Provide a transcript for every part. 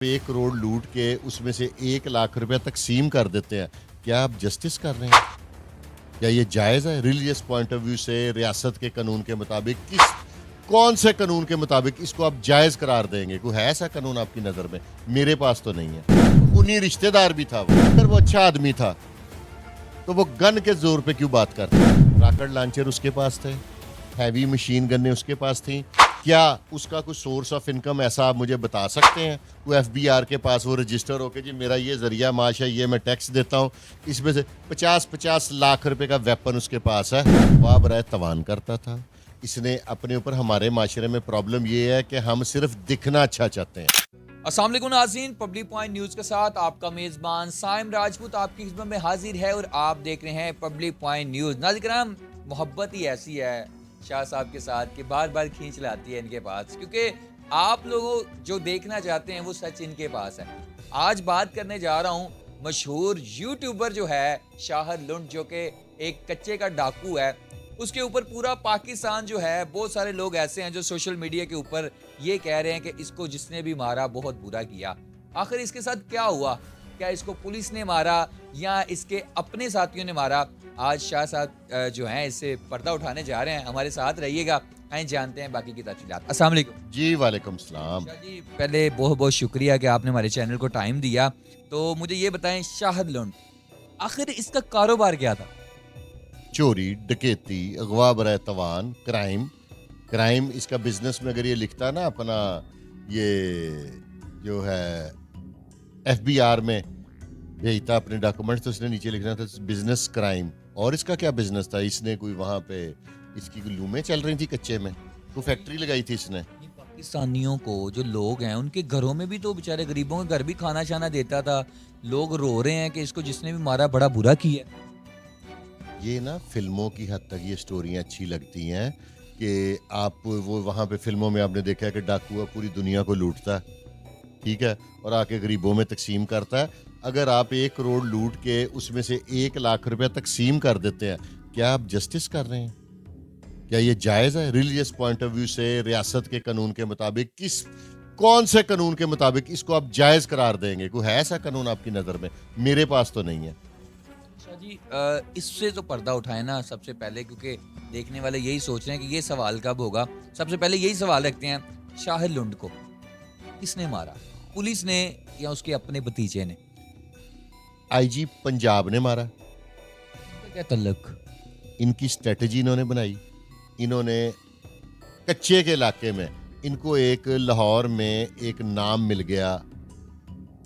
1 करोड़ लूट के उसमें से 1 लाख रुपया तकसीम कर देते हैं, क्या आप जस्टिस कर रहे हैं? क्या ये जायज़ है? रिलीजियस पॉइंट ऑफ व्यू से रियासत के कानून के मुताबिक कौन से कानून के मुताबिक इसको आप जायज़ करार देंगे? कोई है ऐसा कानून आपकी नज़र में? मेरे पास तो नहीं है। खूनी रिश्तेदार भी था वो, अगर वो अच्छा आदमी था, तो वो गन के ज़ोर पे क्यों बात करता? रॉकेट लॉन्चर उसके पास थे, हैवी मशीन गन्नें उसके पास थी। क्या उसका कोई सोर्स ऑफ इनकम ऐसा आप मुझे बता सकते हैं? वो एफबीआर के पास वो रजिस्टर होके जी मेरा ये ज़रिया माश है, ये मैं टैक्स देता हूँ, इसमें से 50-50 लाख रुपए का वेपन उसके पास है, वाह बराए तवान करता था। इसने अपने ऊपर हमारे माशरे में प्रॉब्लम ये है कि हम सिर्फ दिखना अच्छा चाहते हैं। अस्सलाम वालेकुम नाज़रीन, पब्लिक पॉइंट न्यूज़ के साथ आपका मेज़बान साइम राजपूत आपकी खिदमत में हाजिर है और आप देख रहे हैं पब्लिक पॉइंट न्यूज़। नाज़रीन कराम, मोहब्बत ही ऐसी है शाह साहब के साथ कि बार बार खींच लाती है इनके पास, क्योंकि आप लोग जो देखना चाहते हैं वो सच इनके पास है। आज बात करने जा रहा हूँ मशहूर यूट्यूबर जो है शाहर लुंड, जो कि एक कच्चे का डाकू है। उसके ऊपर पूरा पाकिस्तान जो है, बहुत सारे लोग ऐसे हैं जो सोशल मीडिया के ऊपर ये कह रहे हैं कि इसको जिसने भी मारा बहुत बुरा किया। आखिर इसके साथ क्या हुआ? क्या इसको पुलिस ने मारा या इसके अपने साथियों ने मारा? आज शाह साहब जो हैं इससे पर्दा उठाने जा रहे हैं। हमारे साथ रहिएगा, आइए जानते हैं बाकी की तफसीलात। अस्सलाम वालेकुम। जी, वालेकुम सलाम। शाह जी, पहले बहुत बहुत शुक्रिया कि आपने हमारे चैनल को टाइम दिया। तो मुझे ये बताएं, शाहर लुंड आखिर इसका कारोबार क्या था? चोरी, डकैती, अगवा बराए तवान, क्राइम इसका बिजनेस में अगर ये लिखता है ना अपना, ये जो है एफबीआर में भेजता अपने डॉक्यूमेंट्स, तो इसने नीचे लिखना था बिजनेस क्राइम। और इसका क्या बिजनेस था? इसने कोई वहां पे इसकी कोई लूमें चल रही थी कच्चे में, कोई फैक्ट्री लगाई थी इसने। ये पाकिस्तानियों को जो लोग हैं उनके घरों में भी तो बेचारे गरीबों के घर भी खाना शाना देता था। लोग रो रहे हैं कि इसको जिसने भी मारा बड़ा बुरा किया। ये ना फिल्मों की हद तक ये स्टोरियाँ अच्छी लगती हैं कि आप वो वहाँ पे फिल्मों में आपने देखा है कि डाकू पूरी दुनिया को लूटता है, ठीक है, और आके गरीबों में तकसीम करता है। अगर आप 1 करोड़ लूट के उसमें से 1 लाख रुपया तकसीम कर देते हैं, क्या आप जस्टिस कर रहे हैं? क्या ये जायज़ है? रिलीजियस पॉइंट ऑफ व्यू से रियासत के कानून के मुताबिक कौन से कानून के मुताबिक इसको आप जायज़ करार देंगे? कोई है ऐसा कानून आपकी नज़र में? मेरे पास तो नहीं है। अच्छा जी, इससे तो पर्दा उठाए ना सबसे पहले, क्योंकि देखने वाले यही सोच रहे हैं कि ये सवाल कब होगा। सबसे पहले यही सवाल रखते हैं, शाहिर लुंड को किसने मारा? पुलिस ने या उसके अपने भतीजे ने? आईजी पंजाब ने मारा। इसका क्या तल्लुक? इनकी स्ट्रेटजी इन्होंने बनाई। इन्होंने कच्चे के इलाके में, इनको एक लाहौर में एक नाम मिल गया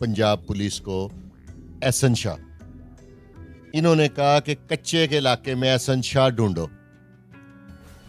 पंजाब पुलिस को, एहसन शाह। इन्होंने कहा कि कच्चे के इलाके में एहसन शाह ढूंढो।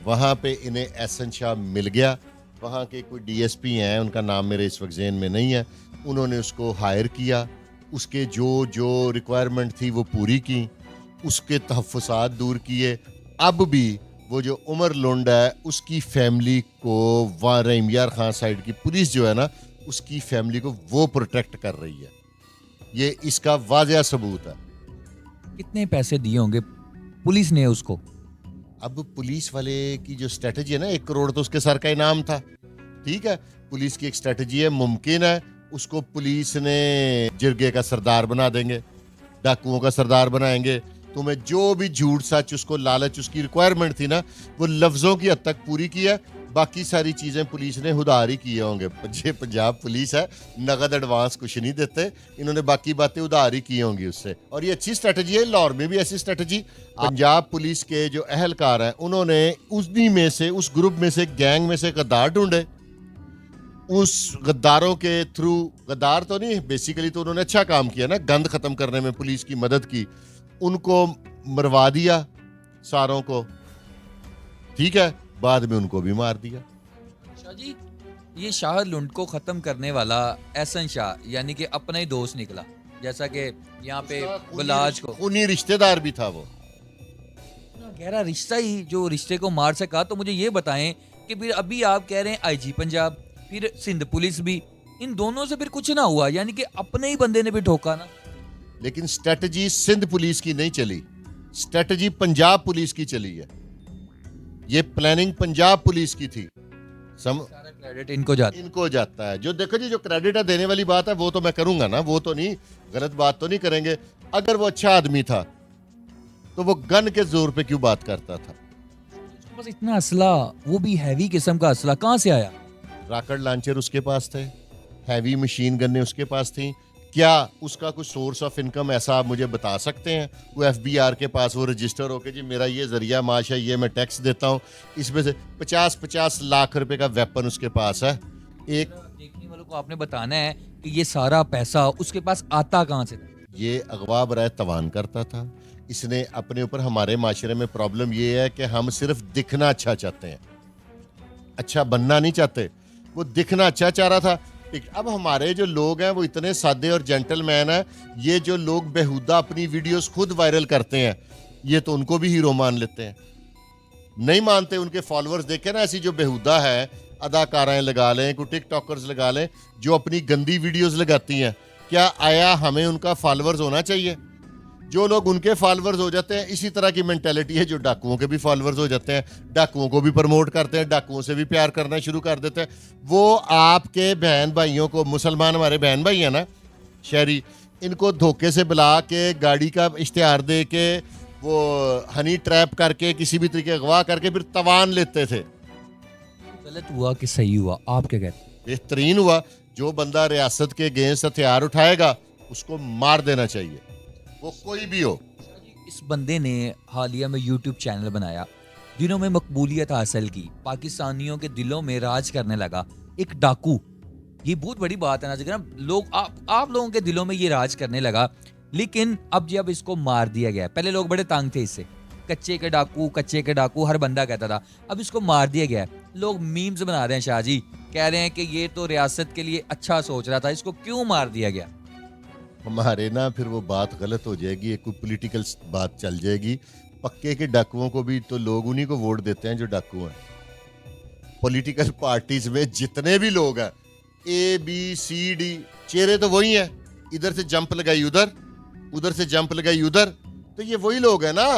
वहाँ पे इन्हें एहसन शाह मिल गया। वहाँ के कोई डीएसपी हैं, उनका नाम मेरे इस वक्त ज़हन में नहीं है। उन्होंने उसको हायर किया, उसके जो जो रिक्वायरमेंट थी वो पूरी की, उसके तहफ़्फ़ुज़ात दूर किए। अब भी वो जो उमर लुंड है उसकी फैमिली को, वहाँ रहीम यार खान साइड की पुलिस जो है ना, उसकी फैमिली को वो प्रोटेक्ट कर रही है। ये इसका वाज़ेह सबूत है। कितने पैसे दिए होंगे पुलिस ने उसको? अब पुलिस वाले की जो स्ट्रेटजी है ना, 1 करोड़ तो उसके सर का इनाम था, ठीक है। पुलिस की एक स्ट्रेटजी है, मुमकिन है उसको पुलिस ने जिरगे का सरदार बना देंगे, डाकुओं का सरदार बनाएंगे। तुम्हें जो भी झूठ सच उसको लालच, उसकी रिक्वायरमेंट थी ना, वो लफ्ज़ों की हद तक पूरी की है। बाकी सारी चीज़ें पुलिस ने उधार ही किए होंगे। ये पंजाब पुलिस है, नगद एडवांस कुछ नहीं देते, इन्होंने बाकी बातें उधार ही की होंगी उससे। और ये अच्छी स्ट्रेटजी है। लाहौर में भी ऐसी स्ट्रेटजी, पंजाब पुलिस के जो अहलकार हैं उन्होंने उन्हीं में से, उस ग्रुप में से, गैंग में से गद्दार ढूंढे। उस गद्दारों के थ्रू, गद्दार तो नहीं बेसिकली, तो उन्होंने अच्छा काम किया ना, गंद खत्म करने में पुलिस की मदद की। उनको मरवा दिया सारों को, ठीक है, बाद में उनको भी मार दिया। शाह जी, ये शाहर लुंड को ख़त्म करने वाला एहसन शाह यानी कि अपना ही दोस्त निकला, जैसा कि यहाँ पे गुलाज को खूनी रिश्तेदार भी था वो। इतना गहरा रिश्ता ही जो रिश्ते को मार सका। तो मुझे ये बताएं कि फिर अभी आप कह रहे हैं आईजी पंजाब, फिर सिंध पुलिस भी, इन दोनों से फिर कुछ ना हुआ, यानी कि अपने ही बंदे ने भी ठोका ना? लेकिन स्ट्रेटजी सिंध पुलिस की नहीं चली, स्ट्रेटजी पंजाब पुलिस की चली है। ये प्लानिंग पंजाब पुलिस की थी। सारा क्रेडिट इनको जाता है। इनको जाता है। जो देखो जी, जो क्रेडिट है देने वाली बात है वो तो मैं करूंगा ना, वो तो नहीं, गलत बात तो नहीं करेंगे। अगर वो अच्छा आदमी था तो वो गन के जोर पे क्यों बात करता था? उसके पास इतना असला, वो भी हैवी किस्म का असला कहाँ से आया? रॉकेट लॉन्चर उसके पास थे, हैवी मशीन गन्ने उसके पास थी। क्या उसका कुछ सोर्स ऑफ इनकम ऐसा आप मुझे बता सकते हैं? वो एफबीआर के पास वो रजिस्टर होके जी मेरा ये जरिया माश है, ये मैं टैक्स देता हूँ, इसमें से 50-50 लाख रुपए का वेपन उसके पास है। एक देखने वालों को आपने बताना है कि ये सारा पैसा उसके पास आता कहाँ से था। ये अगवा बराए तवान करता था। इसने अपने ऊपर, हमारे माशरे में प्रॉब्लम ये है कि हम सिर्फ दिखना अच्छा चाहते हैं, अच्छा बनना नहीं चाहते। वो दिखना अच्छा चाह रहा था। अब हमारे जो लोग हैं वो इतने सादे और जेंटलमैन हैं, ये जो लोग बेहुदा अपनी वीडियोस खुद वायरल करते हैं, ये तो उनको भी हीरो मान लेते हैं। नहीं मानते, उनके फॉलोअर्स देखे ना, ऐसी जो बेहुदा है, अदाकाराएं लगा लें, कोई टिकटॉकर्स लगा लें, जो अपनी गंदी वीडियोस लगाती हैं, क्या आया हमें उनका फॉलोअर्स होना चाहिए? जो लोग उनके फॉलोअर्स हो जाते हैं, इसी तरह की मेंटेलिटी है जो डाकुओं के भी फॉलोअर्स हो जाते हैं, डाकुओं को भी प्रमोट करते हैं, डाकुओं से भी प्यार करना शुरू कर देते हैं। वो आपके बहन भाइयों को, मुसलमान हमारे बहन भाई हैं ना शहरी, इनको धोखे से बुला के, गाड़ी का इश्तिहार दे के, वो हनी ट्रैप करके, किसी भी तरीके अगवा करके फिर तवान लेते थे। गलत हुआ कि सही हुआ, आप क्या कहते हैं? बेहतरीन हुआ। जो बंदा रियासत के अगेंस्ट हथियार उठाएगा उसको मार देना चाहिए, वो कोई भी हो। इस बंदे ने हालिया में यूट्यूब चैनल बनाया, दिनों में मकबूलियत हासिल की, पाकिस्तानियों के दिलों में राज करने लगा। एक डाकू, ये बहुत बड़ी बात है ना, जगह लोग आप लोगों के दिलों में ये राज करने लगा। लेकिन अब जब इसको मार दिया गया, पहले लोग बड़े तंग थे इससे, कच्चे के डाकू हर बंदा कहता था। अब इसको मार दिया गया, लोग मीम्स बना रहे हैं शाह जी, कह रहे हैं कि ये तो रियासत के लिए अच्छा सोच रहा था, इसको क्यों मार दिया गया? हमारे ना फिर वो बात गलत हो जाएगी, एक कोई पॉलिटिकल बात चल जाएगी। पक्के के डाकुओं को भी तो लोग उन्हीं को वोट देते हैं जो डाकू हैं। पॉलिटिकल पार्टीज में जितने भी लोग हैं, ए बी सी डी, चेहरे तो वही हैं। इधर से जंप लगाई उधर, उधर से जंप लगाई उधर, तो ये वही लोग हैं ना।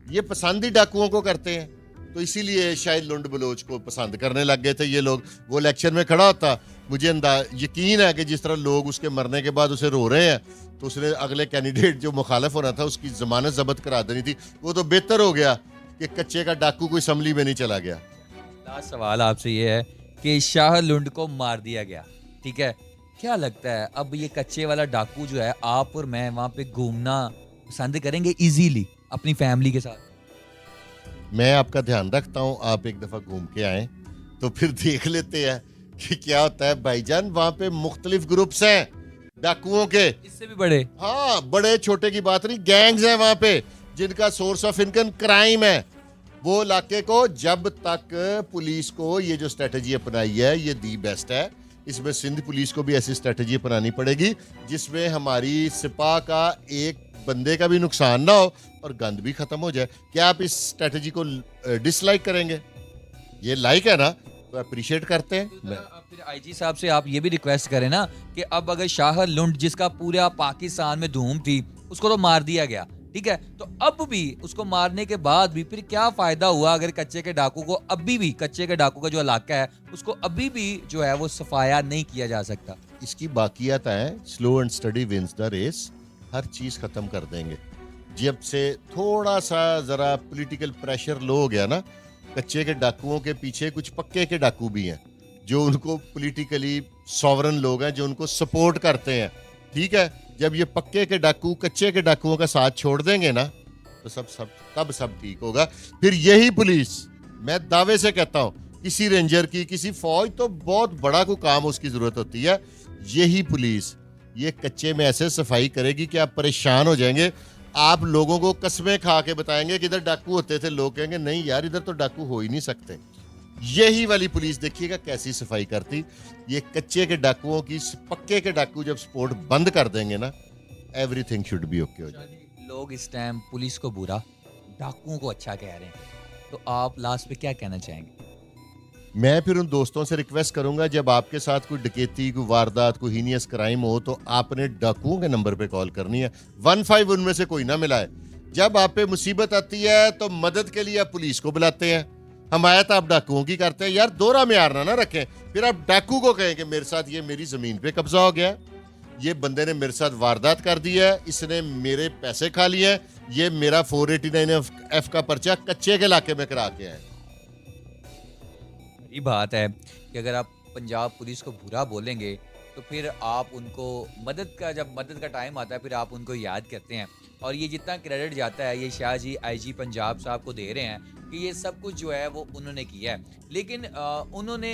ये पसंद ही डाकुओं को करते हैं, तो इसीलिए शायद लुंड बलोच को पसंद करने लग गए थे ये लोग। वो इलेक्शन में खड़ा होता, मुझे यकीन है कि जिस तरह लोग उसके मरने के बाद उसे रो रहे हैं, तो उसने अगले कैंडिडेट जो मुखालिफ होना था उसकी जमानत जब्त करा देनी थी। वो तो बेहतर हो गया कि कच्चे का डाकू कोई असम्बली में नहीं चला गया। लास्ट सवाल आपसे ये है कि शाह लुंड को मार दिया गया, ठीक है, क्या लगता है अब ये कच्चे वाला डाकू जो है, आप और मैं वहां पे घूमना पसंद करेंगे इजीली अपनी फैमिली के साथ? मैं आपका ध्यान रखता हूँ, आप एक दफ़ा घूम के आए तो फिर देख लेते हैं कि क्या होता है। भाईजान वहाँ पे मुख्तलिफ ग्रुप्स हैं डाकुओं के, इससे भी बड़े। हाँ, बड़े छोटे की बात नहीं, गैंग्स हैं वहाँ पे जिनका सोर्स ऑफ इनकम क्राइम है। वो इलाके को, जब तक पुलिस को ये जो स्ट्रेटजी अपनाई है ये दी बेस्ट है, इसमें सिंध पुलिस को भी ऐसी स्ट्रेटजी अपनानी पड़ेगी जिसमें हमारी सिपा का एक बंदे का भी नुकसान ना हो और गंद भी खत्म हो जाए। क्या आप इस स्ट्रेटजी को डिसलाइक करेंगे? ये लाइक है ना, तो अप्रिशिएट करते हैं। अब फिर आईजी साहब से आप ये भी रिक्वेस्ट करें ना कि अब अगर शाह लुंड, जिसका पूरा पाकिस्तान में धूम थी, उसको तो मार दिया गया, ठीक है, तो अब भी उसको मारने के बाद भी फिर क्या फायदा हुआ अगर कच्चे के डाकू को अभी भी, कच्चे के डाकू का जो इलाका है उसको अभी भी जो है वो सफाया नहीं किया जा सकता? इसकी बाकियात है, slow and steady wins the race. हर चीज खत्म कर देंगे जब से थोड़ा सा जरा पॉलिटिकल प्रेशर लो हो गया ना। कच्चे के डाकुओं के पीछे कुछ पक्के के डाकू भी हैं जो उनको पॉलिटिकली सॉवरन लोग हैं, जो उनको सपोर्ट करते हैं, ठीक है। जब ये पक्के के डाकू कच्चे के डाकुओं का साथ छोड़ देंगे ना, तो तब सब ठीक होगा। फिर यही पुलिस, मैं दावे से कहता हूं, किसी रेंजर की, किसी फौज तो बहुत बड़ा कोई काम उसकी जरूरत होती है, यही पुलिस ये कच्चे में ऐसे सफाई करेगी कि आप परेशान हो जाएंगे। आप लोगों को कस्में खा के बताएंगे कि इधर डाकू होते थे, लोग कहेंगे नहीं यार इधर तो डाकू हो ही नहीं सकते। यही वाली पुलिस देखिएगा कैसी सफाई करती। ये कच्चे के डाकुओं की, पक्के के डाकू जब सपोर्ट बंद कर देंगे ना, एवरीथिंग शुड बी ओके हो जाएगा। लोग इस टाइम पुलिस को बुरा, डाकुओं को अच्छा कह रहे हैं, तो आप लास्ट पे क्या कहना चाहेंगे? मैं फिर उन दोस्तों से रिक्वेस्ट करूंगा, जब आपके साथ कोई डकैती, कोई वारदात, कोई हीनियस क्राइम हो, तो आपने डाकुओं के नंबर पे कॉल करनी है। 15 उनमें से कोई ना मिला है। जब आप पे मुसीबत आती है तो मदद के लिए आप पुलिस को बुलाते हैं, हमायत आप डाकुओं की करते हैं। यार दोहरा म्यार ना रखें। फिर आप डाकू को कहें कि मेरे साथ ये मेरी ज़मीन पे कब्जा हो गया है, ये बंदे ने मेरे साथ वारदात कर दी है, इसने मेरे पैसे खा लिए हैं, ये मेरा 489 एफ का पर्चा कच्चे के इलाके में करा के आए। ये बात है कि अगर आप पंजाब पुलिस को बुरा बोलेंगे तो फिर आप उनको जब मदद का टाइम आता है फिर आप उनको याद करते हैं, और ये जितना क्रेडिट जाता है ये शाह जी आईजी पंजाब साहब को दे रहे हैं कि ये सब कुछ जो है वो उन्होंने किया है। लेकिन उन्होंने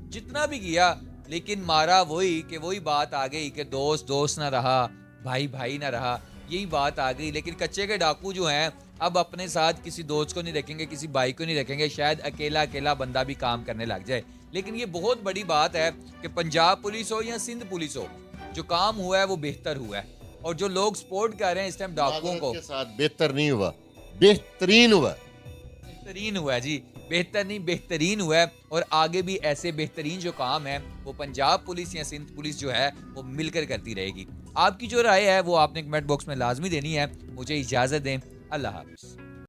जितना भी किया, लेकिन मारा वही बात आ गई कि दोस्त दोस्त ना रहा, भाई भाई ना रहा, यही बात आ गई। लेकिन कच्चे के डाकू जो हैं अब अपने साथ किसी दोस्त को नहीं रखेंगे, किसी भाई को नहीं रखेंगे, शायद अकेला अकेला बंदा भी काम करने लग जाए। लेकिन ये बहुत बड़ी बात है कि पंजाब पुलिस हो या सिंध पुलिस हो, जो काम हुआ है वो बेहतर हुआ है, और जो लोग सपोर्ट कर रहे हैं इस टाइम डाकुओं को, के साथ बेहतर नहीं हुआ, बेहतरीन हुआ। बेहतरीन हुआ है जी, बेहतर नहीं बेहतरीन हुआ है। और आगे भी ऐसे बेहतरीन जो काम है वो पंजाब पुलिस या सिंध पुलिस जो है वो मिलकर करती रहेगी। आपकी जो राय है वो आपने कमेंट बॉक्स में लाजमी देनी है। मुझे इजाज़त दें, अल्लाह हाफ़िज़।